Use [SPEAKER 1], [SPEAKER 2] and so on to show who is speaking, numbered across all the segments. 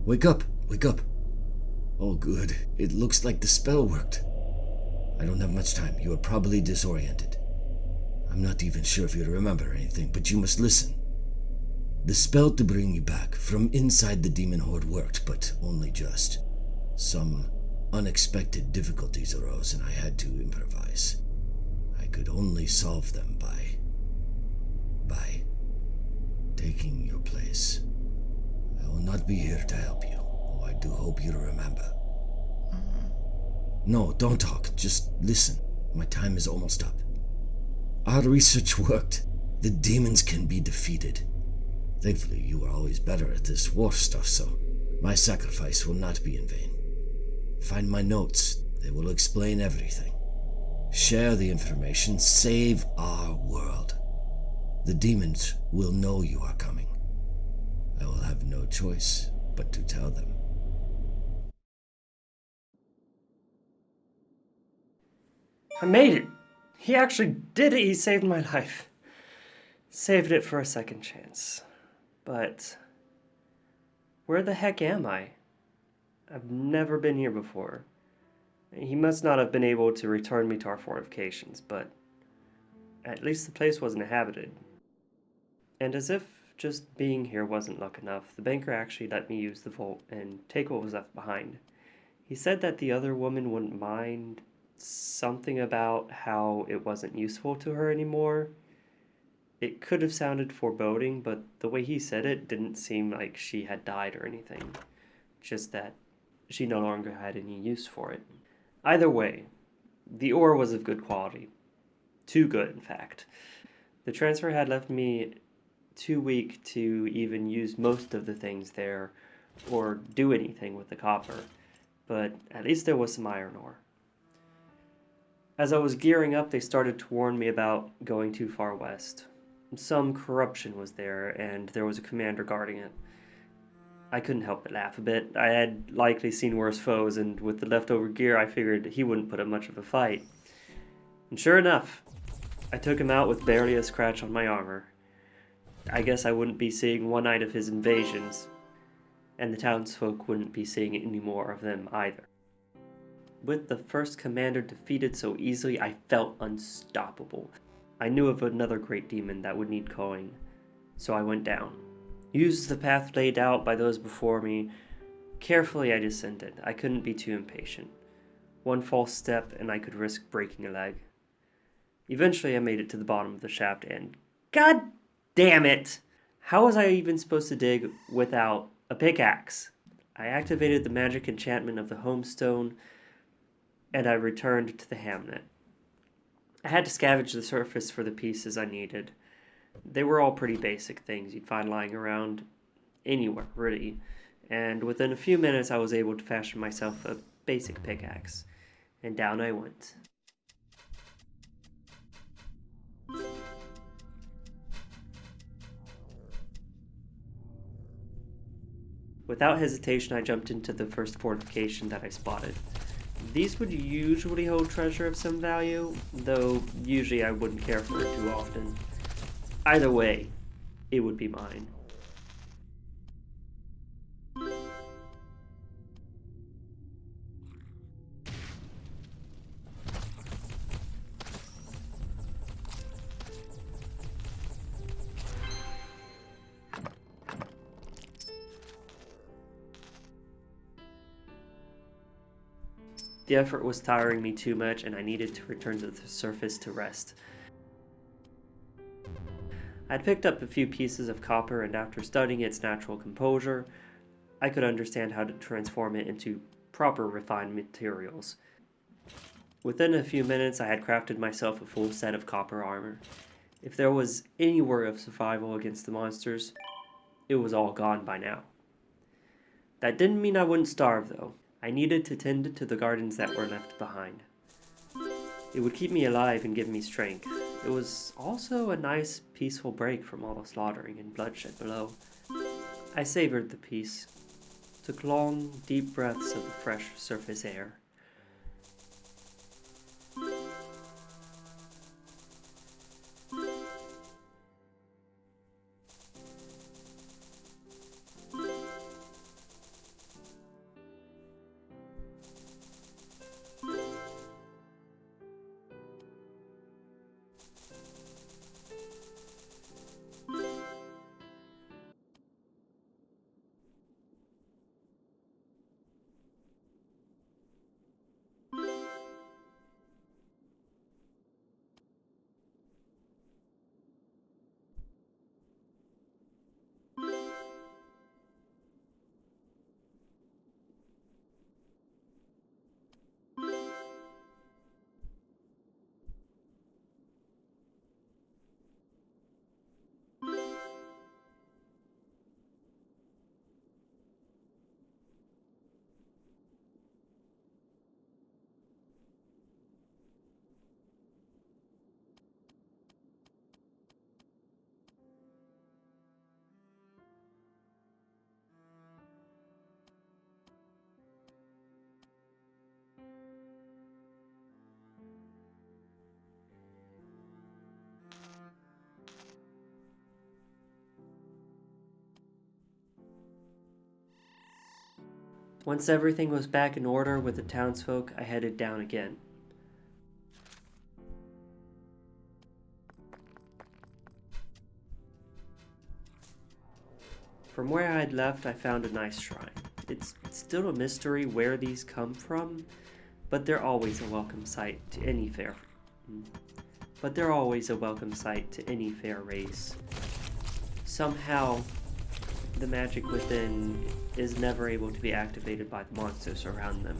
[SPEAKER 1] Wake up! Wake up! Oh, good. It looks like the spell worked. I don't have much time. You are probably disoriented. I'm not even sure if you remember anything, but you must listen. The spell to bring you back from inside the demon horde worked, but only just. Some unexpected difficulties arose and I had to improvise. I could only solve them by taking your place. I will not be here to help you, though I do hope you remember. No, don't talk. Just listen. My time is almost up. Our research worked. The demons can be defeated. Thankfully, you are always better at this war stuff, so my sacrifice will not be in vain. Find my notes. They will explain everything. Share the information. Save our world. The demons will know you are coming. I will have no choice but to tell them.
[SPEAKER 2] I made it! He actually did it! He saved my life. Saved it for a second chance. But where the heck am I? I've never been here before. He must not have been able to return me to our fortifications, but at least the place wasn't inhabited. And as if just being here wasn't luck enough, the banker actually let me use the vault and take what was left behind. He said that the other woman wouldn't mind, something about how it wasn't useful to her anymore. It could have sounded foreboding, but the way he said it didn't seem like she had died or anything. Just that she no longer had any use for it. Either way, the ore was of good quality. Too good, in fact. The transfer had left me too weak to even use most of the things there or do anything with the copper, but at least there was some iron ore. As I was gearing up, they started to warn me about going too far west. Some corruption was there, and there was a commander guarding it. I couldn't help but laugh a bit. I had likely seen worse foes, and with the leftover gear, I figured he wouldn't put up much of a fight. And sure enough, I took him out with barely a scratch on my armor. I guess I wouldn't be seeing one night of his invasions, and the townsfolk wouldn't be seeing any more of them either. With the first commander defeated so easily, I felt unstoppable. I knew of another great demon that would need culling, so I went down. Used the path laid out by those before me. Carefully I descended. I couldn't be too impatient. One false step and I could risk breaking a leg. Eventually I made it to the bottom of the shaft and... God damn it! How was I even supposed to dig without a pickaxe? I activated the magic enchantment of the homestone and I returned to the hamlet. I had to scavenge the surface for the pieces I needed. They were all pretty basic things you'd find lying around anywhere, really. And within a few minutes I was able to fashion myself a basic pickaxe. And down I went. Without hesitation, I jumped into the first fortification that I spotted. These would usually hold treasure of some value, though usually I wouldn't care for it too often. Either way, it would be mine. The effort was tiring me too much, and I needed to return to the surface to rest. I'd picked up a few pieces of copper, and after studying its natural composure, I could understand how to transform it into proper refined materials. Within a few minutes, I had crafted myself a full set of copper armor. If there was any worry of survival against the monsters, it was all gone by now. That didn't mean I wouldn't starve, though. I needed to tend to the gardens that were left behind. It would keep me alive and give me strength. It was also a nice, peaceful break from all the slaughtering and bloodshed below. I savored the peace, took long, deep breaths of the fresh surface air. Once everything was back in order with the townsfolk, I headed down again. From where I had left, I found a nice shrine. It's still a mystery where these come from, but they're always a welcome sight to any fair race. Somehow, the magic within is never able to be activated by the monsters around them.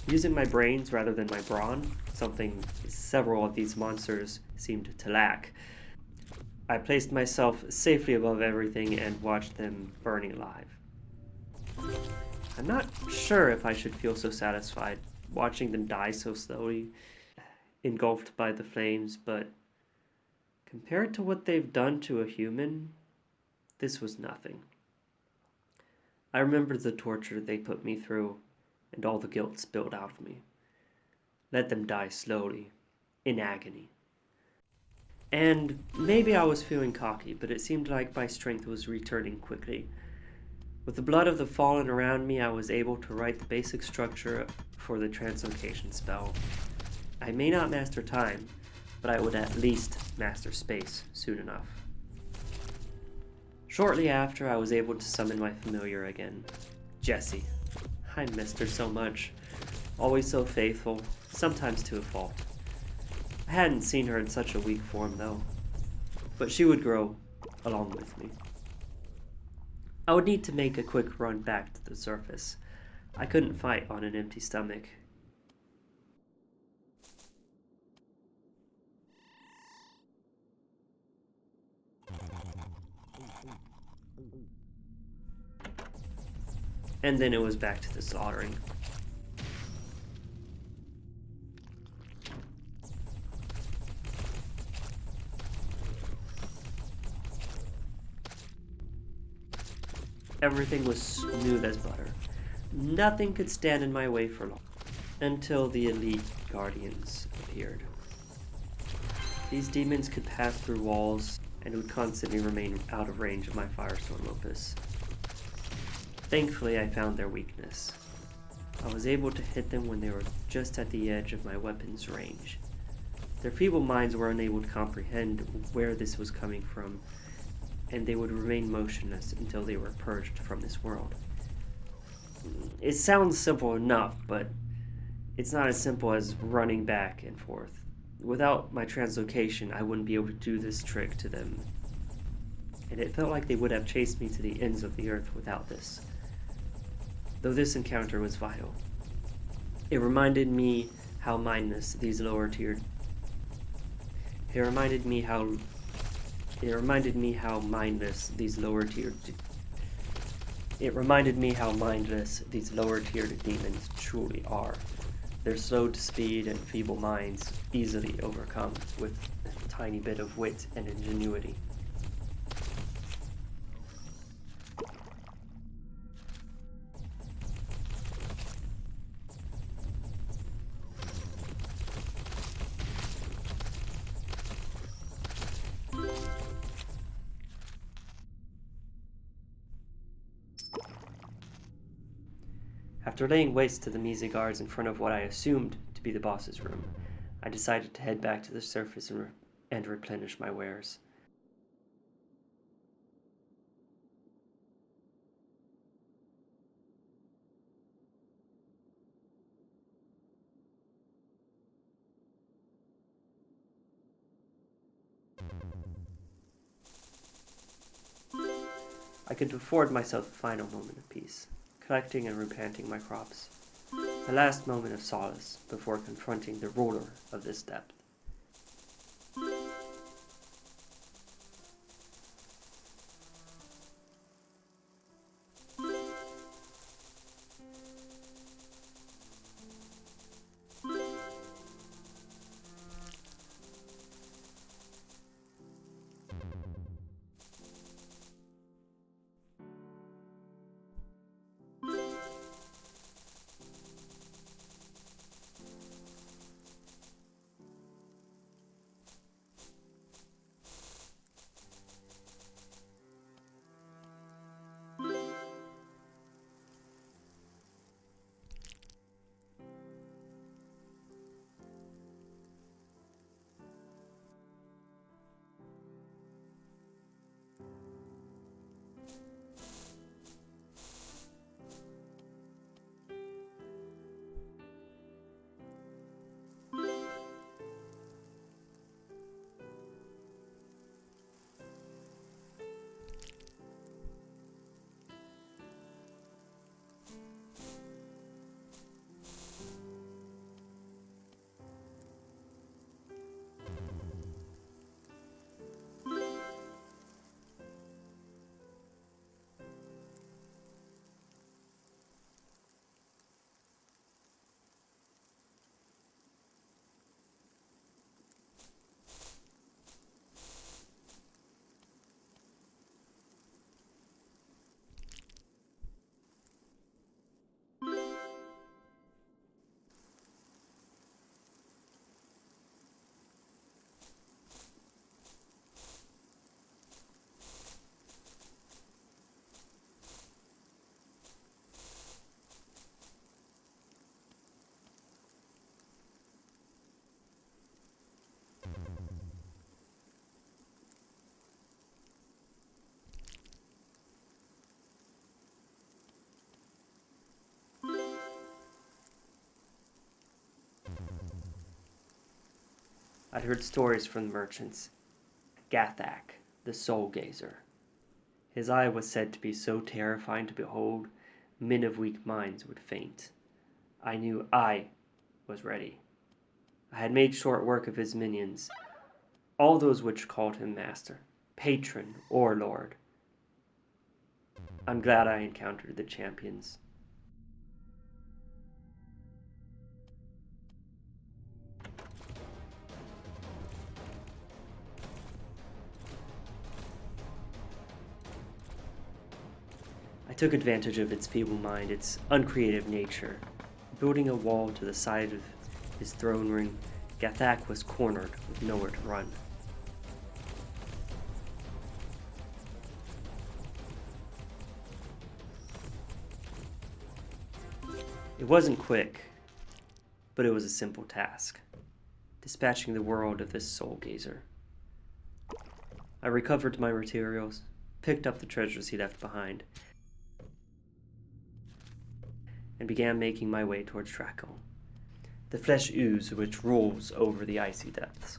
[SPEAKER 2] Using my brains rather than my brawn, something several of these monsters seemed to lack, I placed myself safely above everything and watched them burning alive. I'm not sure if I should feel so satisfied watching them die so slowly, engulfed by the flames, but compared to what they've done to a human, this was nothing. I remembered the torture they put me through and all the guilt spilled out of me. Let them die slowly, in agony. And maybe I was feeling cocky, but it seemed like my strength was returning quickly. With the blood of the fallen around me, I was able to write the basic structure for the translocation spell. I may not master time, but I would at least master space soon enough. Shortly after, I was able to summon my familiar again, Jessie. I missed her so much, always so faithful, sometimes to a fault. I hadn't seen her in such a weak form though, but she would grow along with me. I would need to make a quick run back to the surface. I couldn't fight on an empty stomach. And then it was back to the slaughtering. Everything was smooth as butter. Nothing could stand in my way for long, until the elite guardians appeared. These demons could pass through walls and would constantly remain out of range of my firestorm opus. Thankfully, I found their weakness. I was able to hit them when they were just at the edge of my weapon's range. Their feeble minds were unable to comprehend where this was coming from, and they would remain motionless until they were purged from this world. It sounds simple enough, but it's not as simple as running back and forth. Without my translocation, I wouldn't be able to do this trick to them, and it felt like they would have chased me to the ends of the earth without this. Though this encounter was vital. It reminded me how mindless these lower tiered demons truly are. Their slow to speed and feeble minds easily overcome with a tiny bit of wit and ingenuity. After laying waste to the measly guards in front of what I assumed to be the boss's room, I decided to head back to the surface and replenish my wares. I could afford myself a final moment of peace, collecting and replanting my crops. A last moment of solace before confronting the ruler of this depth. I'd heard stories from the merchants. Gath'ack, the soul gazer. His eye was said to be so terrifying to behold, men of weak minds would faint. I knew I was ready. I had made short work of his minions, all those which called him master, patron, or lord. I'm glad I encountered the champions. I took advantage of its feeble mind, its uncreative nature. Building a wall to the side of his throne room, gath'ack was cornered with nowhere to run. It wasn't quick, but it was a simple task, dispatching the world of this soul gazer. I recovered my materials, picked up the treasures he left behind, and began making my way towards Draco, the flesh ooze which rolls over the icy depths.